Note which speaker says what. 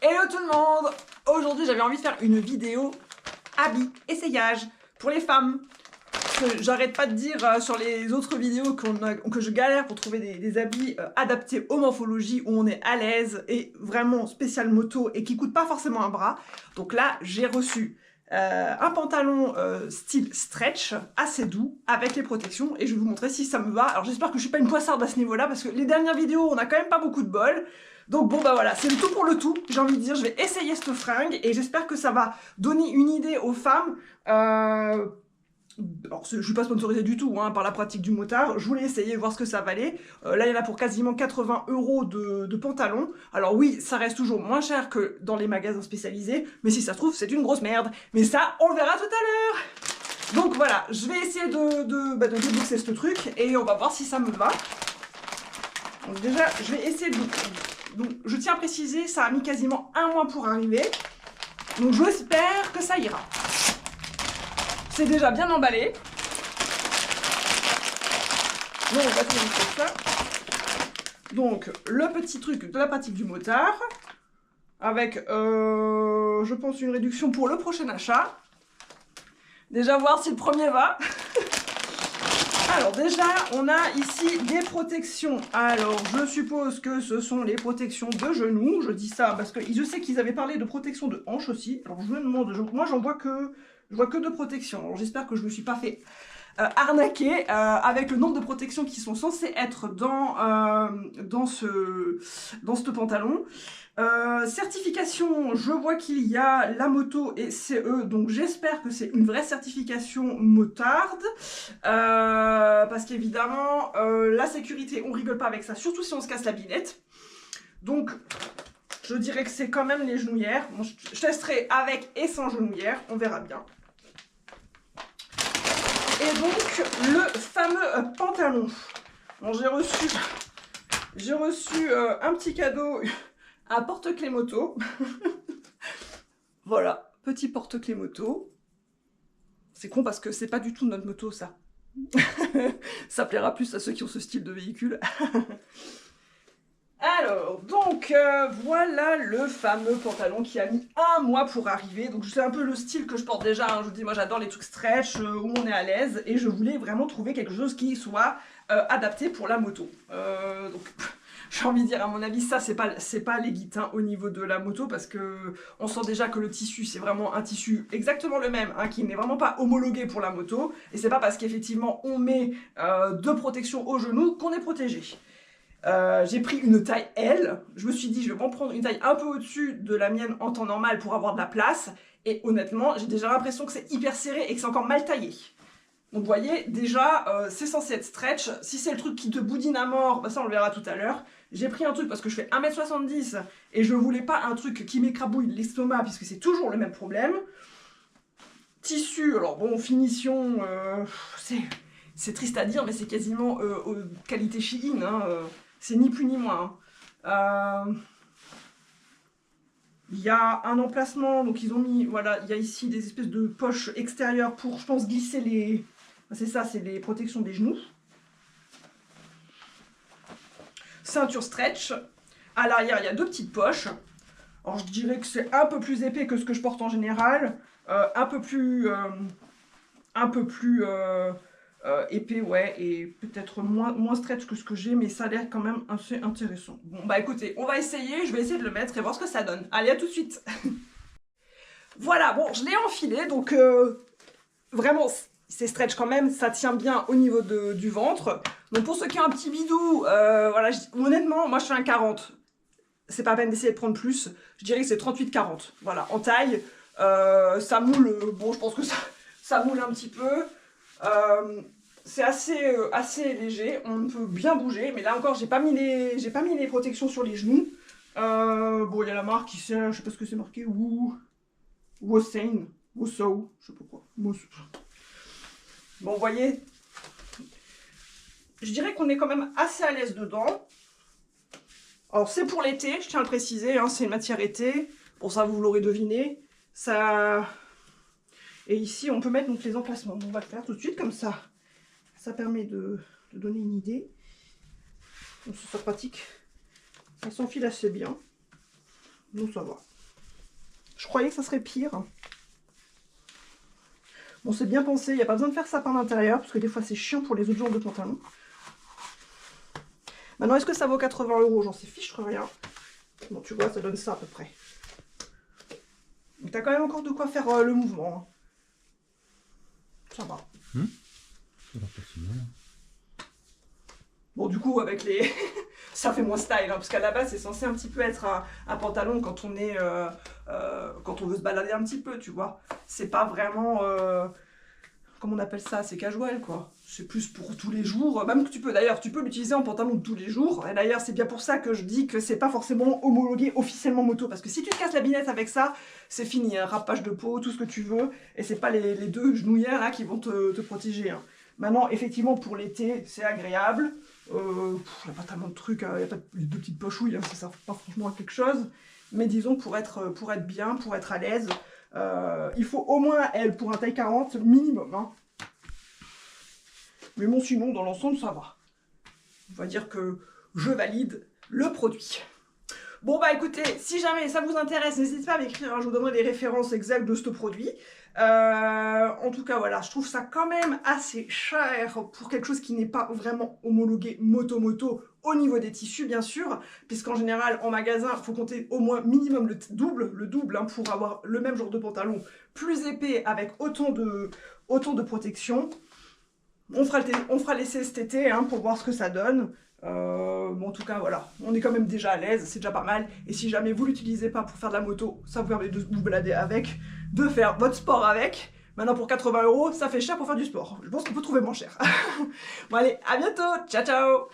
Speaker 1: Hello tout le monde! Aujourd'hui j'avais envie de faire une vidéo habits, essayage pour les femmes. Parce que j'arrête pas de dire sur les autres vidéos que je galère pour trouver des habits adaptés aux morphologies où on est à l'aise et vraiment spécial moto et qui coûtent pas forcément un bras. Donc là j'ai reçu un pantalon style stretch assez doux avec les protections et je vais vous montrer si ça me va. Alors j'espère que je suis pas une poissarde à ce niveau là parce que les dernières vidéos on a quand même pas beaucoup de bol. Donc bon bah voilà, c'est le tout pour le tout, j'ai envie de dire, je vais essayer cette fringue et j'espère que ça va donner une idée aux femmes. Alors je suis pas sponsorisée du tout hein, par la pratique du motard, je voulais essayer, voir ce que ça valait. Là il y en a pour quasiment 80 € de pantalon. Alors oui, ça reste toujours moins cher que dans les magasins spécialisés, mais si ça se trouve c'est une grosse merde. Mais ça, on le verra tout à l'heure. Donc voilà, je vais essayer de débourser ce truc et on va voir si ça me va. Donc déjà, je vais essayer de... Donc, je tiens à préciser, ça a mis quasiment un mois pour arriver. Donc, j'espère que ça ira. C'est déjà bien emballé. Donc, on va faire ça. Donc, le petit truc de la pratique du motard. Avec, je pense, une réduction pour le prochain achat. Déjà, voir si le premier va. Alors déjà, on a ici des protections. Alors, je suppose que ce sont les protections de genoux. Je dis ça parce que je sais qu'ils avaient parlé de protection de hanche aussi. Alors, je me demande, moi, j'en vois que, je vois que deux protections. Alors, j'espère que je ne me suis pas fait arnaquer avec le nombre de protections qui sont censées être dans ce pantalon. Certification, je vois qu'il y a la moto et CE, donc j'espère que c'est une vraie certification motarde, parce qu'évidemment, la sécurité, on rigole pas avec ça, surtout si on se casse la binette. Donc, je dirais que c'est quand même les genouillères. Bon, je testerai avec et sans genouillères, on verra bien. Et donc, le fameux pantalon. Bon, j'ai reçu un petit cadeau, un porte-clés moto. Voilà, petit porte-clés moto. C'est con parce que c'est pas du tout notre moto, ça. Ça plaira plus à ceux qui ont ce style de véhicule. Alors, donc, voilà le fameux pantalon qui a mis un mois pour arriver. Donc, c'est un peu le style que je porte déjà. Hein. Je vous dis, moi, j'adore les trucs stretch, où on est à l'aise. Et je voulais vraiment trouver quelque chose qui soit adapté pour la moto. Donc, j'ai envie de dire, à mon avis, ça, c'est pas les guitins au niveau de la moto. Parce que on sent déjà que le tissu, c'est vraiment un tissu exactement le même, hein, qui n'est vraiment pas homologué pour la moto. Et c'est pas parce qu'effectivement, on met de protection au genou qu'on est protégé. J'ai pris une taille L, je me suis dit je vais m'en prendre une taille un peu au-dessus de la mienne en temps normal pour avoir de la place, et honnêtement j'ai déjà l'impression que c'est hyper serré et que c'est encore mal taillé. Donc vous voyez, déjà c'est censé être stretch, si c'est le truc qui te boudine à mort, bah ça on le verra tout à l'heure. J'ai pris un truc parce que je fais 1m70 et je voulais pas un truc qui m'écrabouille l'estomac puisque c'est toujours le même problème. Tissu, alors bon, finition, c'est triste à dire mais c'est quasiment qualité Shein, hein, c'est ni plus ni moins. Il y a un emplacement, donc ils ont mis, voilà, il y a ici des espèces de poches extérieures pour, je pense, glisser les... C'est ça, c'est les protections des genoux. Ceinture stretch. À l'arrière, il y a deux petites poches. Alors je dirais que c'est un peu plus épais que ce que je porte en général. Un peu plus épais, ouais, et peut-être moins stretch que ce que j'ai, mais ça a l'air quand même assez intéressant. Bon, bah écoutez, on va essayer, je vais essayer de le mettre et voir ce que ça donne. Allez, à tout de suite. Voilà, bon, je l'ai enfilé, donc vraiment, c'est stretch quand même, ça tient bien au niveau du ventre. Donc pour ceux qui ont un petit bidou, voilà, honnêtement, moi je fais un 40. C'est pas la peine d'essayer de prendre plus, je dirais que c'est 38-40. Voilà, en taille, ça moule, bon, je pense que ça moule un petit peu. C'est assez léger, on peut bien bouger, mais là encore j'ai pas mis les protections sur les genoux. Bon, il y a la marque ici, je sais pas ce que c'est marqué, Wosein, Woso, je sais pas quoi. Bon, vous voyez, je dirais qu'on est quand même assez à l'aise dedans. Alors c'est pour l'été, je tiens à le préciser, hein, c'est une matière été, pour ça vous l'aurez deviné. Ça... Et ici on peut mettre donc les emplacements, on va le faire tout de suite comme ça. Ça permet de donner une idée. Donc c'est pratique. Ça s'enfile assez bien. Donc ça va. Je croyais que ça serait pire. Bon, c'est bien pensé, il n'y a pas besoin de faire ça par l'intérieur, parce que des fois c'est chiant pour les autres genres de pantalons. Maintenant, est-ce que ça vaut 80 €? J'en sais fiche rien. Bon, tu vois, ça donne ça à peu près. Donc t'as quand même encore de quoi faire le mouvement. Hein. Ça va.
Speaker 2: Ça va pas si mal.
Speaker 1: Bon, du coup, avec les... ça fait moins style, hein, parce qu'à la base, c'est censé un petit peu être un pantalon quand on est... quand on veut se balader un petit peu, tu vois. C'est pas vraiment... comment on appelle ça? C'est casual, quoi. C'est plus pour tous les jours. Même que tu peux, d'ailleurs, tu peux l'utiliser en pantalon de tous les jours. Et d'ailleurs, c'est bien pour ça que je dis que c'est pas forcément homologué officiellement moto. Parce que si tu te casses la binette avec ça, c'est fini. Hein, râpage de peau, tout ce que tu veux. Et c'est pas les deux genouillères, là, qui vont te protéger. Hein. Maintenant, effectivement, pour l'été, c'est agréable. Il n'y a pas tellement de trucs, il n'y a pas de petites pochouilles, hein, ça sert pas franchement à quelque chose. Mais disons, pour être bien, pour être à l'aise, il faut au moins, elle, pour un taille 40, minimum. Hein. Mais bon, sinon, dans l'ensemble, ça va. On va dire que je valide le produit. Bon, bah écoutez, si jamais ça vous intéresse, n'hésitez pas à m'écrire, hein, je vous donnerai les références exactes de ce produit. En tout cas, voilà, je trouve ça quand même assez cher pour quelque chose qui n'est pas vraiment homologué moto-moto au niveau des tissus, bien sûr, puisqu'en général, en magasin, il faut compter au moins minimum le double hein, pour avoir le même genre de pantalon plus épais avec autant de protection. On fera l'essai cet été hein, pour voir ce que ça donne. Bon, en tout cas, voilà, on est quand même déjà à l'aise, c'est déjà pas mal. Et si jamais vous l'utilisez pas pour faire de la moto, ça vous permet de vous balader avec, de faire votre sport avec. Maintenant, pour 80 €, ça fait cher pour faire du sport. Je pense qu'on peut trouver moins cher. Bon, allez, à bientôt. Ciao, ciao.